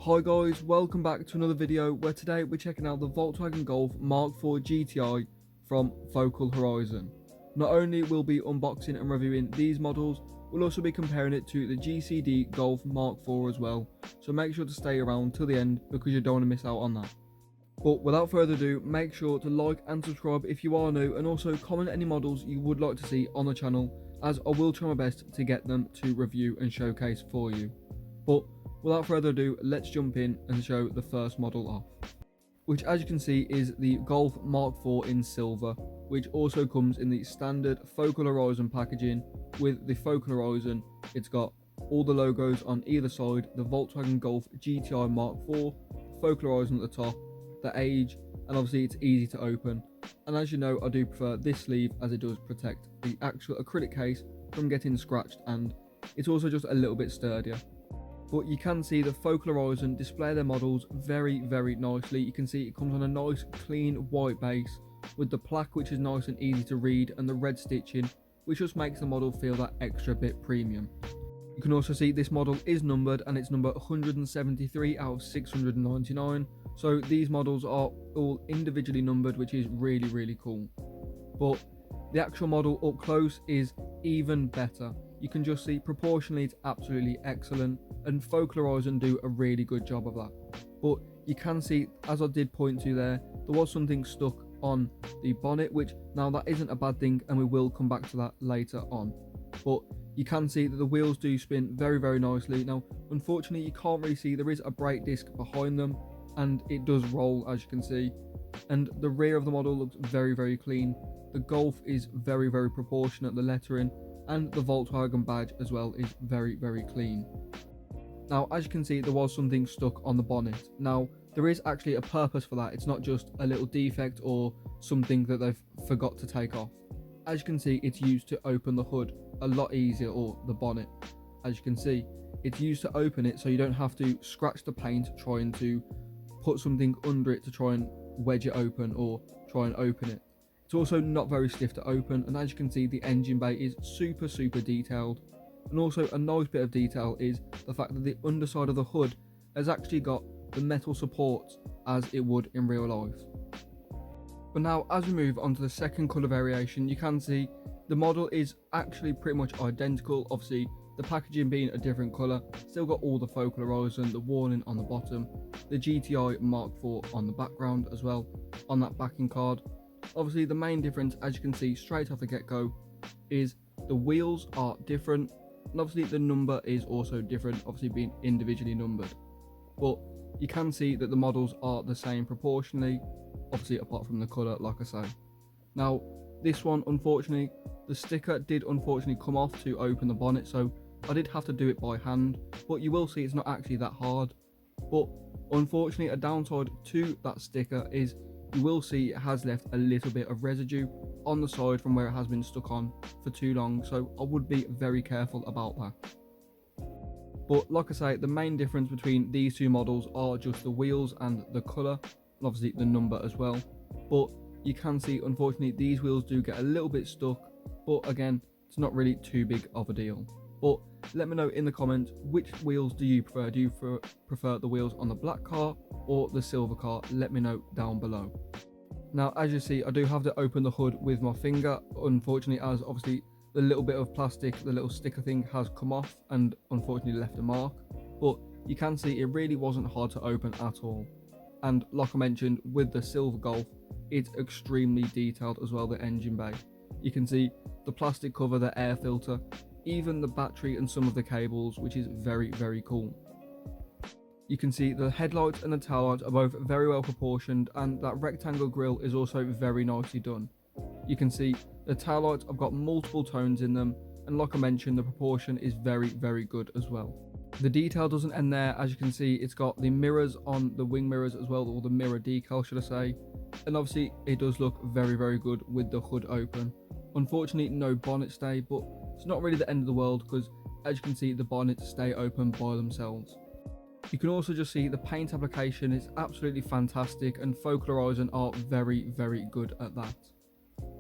Hi guys, welcome back to another video where today we're checking out the Volkswagen Golf MK4 GTI from FocalHorizon. Not only will we be unboxing and reviewing these models, we'll also be comparing it to the GCD Golf MK4 as well, so make sure to stay around till the end because you don't want to miss out on that. But without further ado, make sure to like and subscribe if you are new, and also comment any models you would like to see on the channel, as I will try my best to get them to review and showcase for you. But without further ado, let's jump in and show the first model off, which as you can see is the Golf MK4 in silver, which also comes in the standard FocalHorizon packaging. With the FocalHorizon, it's got all the logos on either side, the Volkswagen Golf GTI MK4, FocalHorizon at the top, the age, and obviously it's easy to open. And as you know, I do prefer this sleeve as it does protect the actual acrylic case from getting scratched, and it's also just a little bit sturdier. But you can see the FocalHorizon display their models very nicely. You can see it comes on a nice clean white base with the plaque, which is nice and easy to read, and the red stitching, which just makes the model feel that extra bit premium. You can also see this model is numbered, and it's number 173 out of 699. So these models are all individually numbered, which is really cool. But the actual model up close is even better. You can just see proportionally it's absolutely excellent, and FocalHorizon do a really good job of that. But you can see, as I did point to there was something stuck on the bonnet, which now that isn't a bad thing, and we will come back to that later on. But you can see that the wheels do spin very nicely. Now unfortunately you can't really see, there is a brake disc behind them and it does roll, as you can see, and the rear of the model looks very clean. The Golf is very proportionate, the lettering, and the Volkswagen badge as well is very clean. Now as you can see, there was something stuck on the bonnet. Now there is actually a purpose for that. It's not just a little defect or something that they've forgot to take off. As you can see, it's used to open the hood a lot easier, or the bonnet. As you can see, it's used to open it so you don't have to scratch the paint trying to put something under it to try and wedge it open or try and open it. It's also not very stiff to open, and as you can see, the engine bay is super detailed. And also a nice bit of detail is the fact that the underside of the hood has actually got the metal supports as it would in real life. But now as we move on to the second colour variation, you can see the model is actually pretty much identical. Obviously the packaging being a different colour, still got all the FocalHorizon, the warning on the bottom, the GTI MK4 on the background as well on that backing card. Obviously the main difference, as you can see straight off the get-go, is the wheels are different, and obviously the number is also different, obviously being individually numbered. But you can see that the models are the same proportionally, obviously apart from the colour, like I say. Now this one, unfortunately, the sticker did unfortunately come off to open the bonnet, so I did have to do it by hand, but you will see it's not actually that hard. But unfortunately a downside to that sticker is you will see it has left a little bit of residue on the side from where it has been stuck on for too long, so I would be very careful about that. But like I say, the main difference between these two models are just the wheels and the colour, and obviously the number as well. But you can see unfortunately these wheels do get a little bit stuck, but again it's not really too big of a deal. But let me know in the comments, which wheels do you prefer? Do you prefer the wheels on the black car or the silver car? Let me know down below. Now as you see, I do have to open the hood with my finger, unfortunately, as obviously the little bit of plastic, the little sticker thing, has come off and unfortunately left a mark. But you can see it really wasn't hard to open at all. And like I mentioned, with the silver Golf, it's extremely detailed as well, the engine bay. You can see the plastic cover, the air filter, even the battery and some of the cables, which is very cool. You can see the headlights and the taillights are both very well proportioned, and that rectangle grille is also very nicely done. You can see the taillights have got multiple tones in them, and like I mentioned, the proportion is very good as well. The detail doesn't end there. As you can see, it's got the mirrors on the wing mirrors as well, or the mirror decal should I say, and obviously it does look very good with the hood open. Unfortunately no bonnet stay, but it's not really the end of the world because as you can see the bonnets stay open by themselves. You can also just see the paint application is absolutely fantastic, and FocalHorizon are very good at that.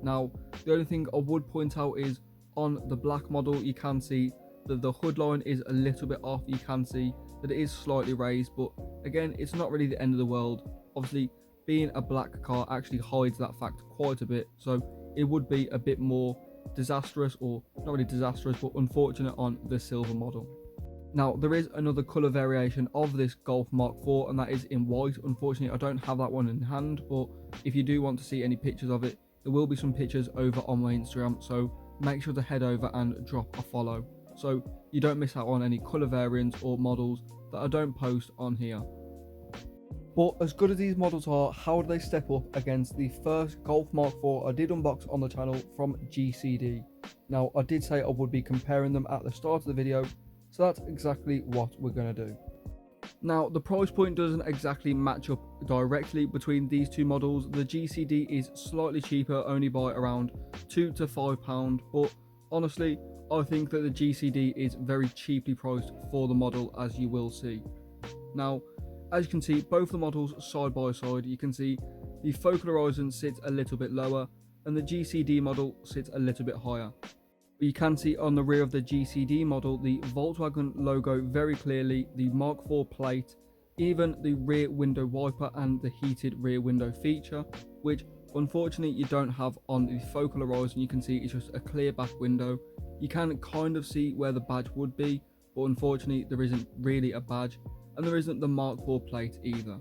Now the only thing I would point out is on the black model you can see that the hood line is a little bit off. You can see that it is slightly raised, but again, it's not really the end of the world. Obviously, being a black car actually hides that fact quite a bit, so it would be a bit more disastrous, or not really disastrous, but unfortunate on the silver model. Now, there is another colour variation of this Golf Mark IV, and that is in white. Unfortunately, I don't have that one in hand, but if you do want to see any pictures of it, there will be some pictures over on my Instagram, so make sure to head over and drop a follow, so you don't miss out on any colour variants or models that I don't post on here. But as good as these models are, how do they step up against the first Golf Mark IV I did unbox on the channel from GCD? Now, I did say I would be comparing them at the start of the video, so that's exactly what we're going to do. Now, the price point doesn't exactly match up directly between these two models. The GCD is slightly cheaper, only by around £2 to £5, but honestly, I think that the GCD is very cheaply priced for the model, as you will see. Now, as you can see, both the models side by side, you can see the FocalHorizon sits a little bit lower and the GCD model sits a little bit higher. You can see on the rear of the GCD model the Volkswagen logo very clearly, the Mark IV plate, even the rear window wiper and the heated rear window feature, which unfortunately you don't have on the FocalHorizon. You can see it's just a clear back window. You can kind of see where the badge would be, but unfortunately there isn't really a badge, and there isn't the Mark IV plate either.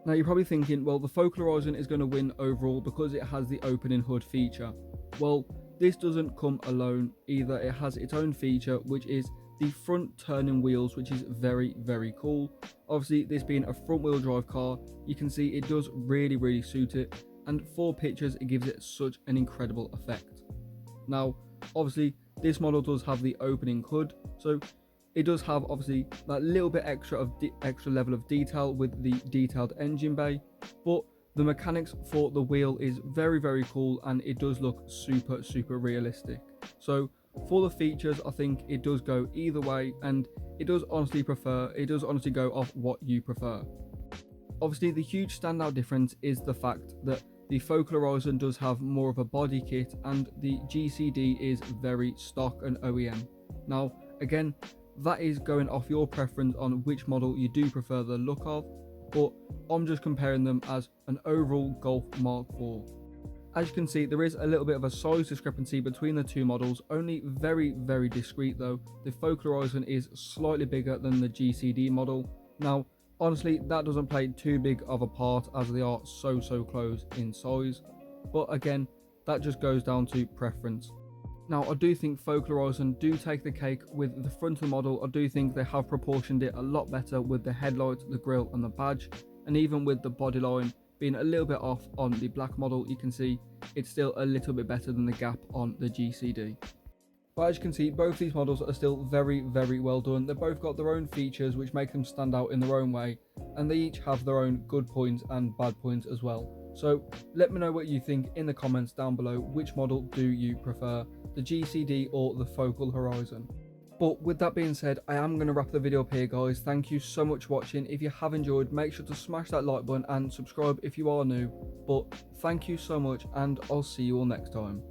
Now, you're probably thinking, well, the FocalHorizon is going to win overall because it has the opening hood feature. Well, this doesn't come alone either. It has its own feature, which is the front turning wheels, which is very, very cool. Obviously, this being a front wheel drive car, you can see it does really suit it, and for pictures it gives it such an incredible effect. Now, obviously, this model does have the opening hood, so it does have obviously that little bit extra level of detail with the detailed engine bay, but the mechanics for the wheel is very cool, and it does look super realistic. So for the features, I think it does go either way, and it does honestly go off what you prefer. Obviously, the huge standout difference is the fact that the FocalHorizon does have more of a body kit and the GCD is very stock and OEM. Now, again, that is going off your preference on which model you do prefer the look of, but I'm just comparing them as an overall Golf Mark IV. As you can see, there is a little bit of a size discrepancy between the two models, only very discreet though. The FocalHorizon is slightly bigger than the GCD model. Now, honestly, that doesn't play too big of a part as they are so close in size, but again, that just goes down to preference. Now, I do think FocalHorizon do take the cake with the front of the model. I do think they have proportioned it a lot better with the headlights, the grille and the badge, and even with the body line being a little bit off on the black model, you can see it's still a little bit better than the gap on the GCD. But as you can see, both these models are still very well done. They've both got their own features which make them stand out in their own way, and they each have their own good points and bad points as well. So let me know what you think in the comments down below. Which model do you prefer, the GCD or the FocalHorizon? But with that being said, I am going to wrap the video up here, guys. Thank you so much for watching. If you have enjoyed, make sure to smash that like button and subscribe if you are new. But thank you so much, and I'll see you all next time.